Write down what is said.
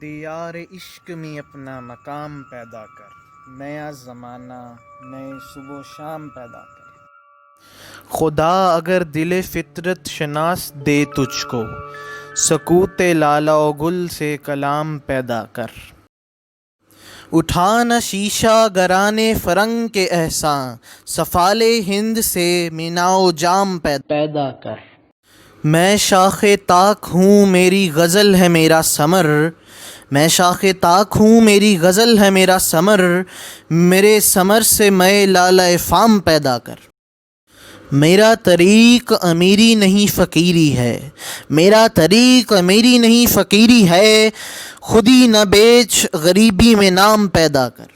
دیار عشق میں اپنا مقام پیدا کر، نیا زمانہ نئے صبح و شام پیدا کر۔ خدا اگر دل فطرت شناس دے تجھ کو، سکوت لالا و گل سے کلام پیدا کر۔ اٹھانا شیشہ گرانے فرنگ کے احساں، سفال ہند سے مینا و جام پیدا کر۔ میں شاخ طاق ہوں میری غزل ہے میرا ثمر، میں شاخ طاق ہوں میری غزل ہے میرا ثمر، میرے ثمر سے میں لالہ فام پیدا کر۔ میرا طریق امیری نہیں فقیری ہے، میرا طریق امیری نہیں فقیری ہے، خودی نہ بیچ غریبی میں نام پیدا کر۔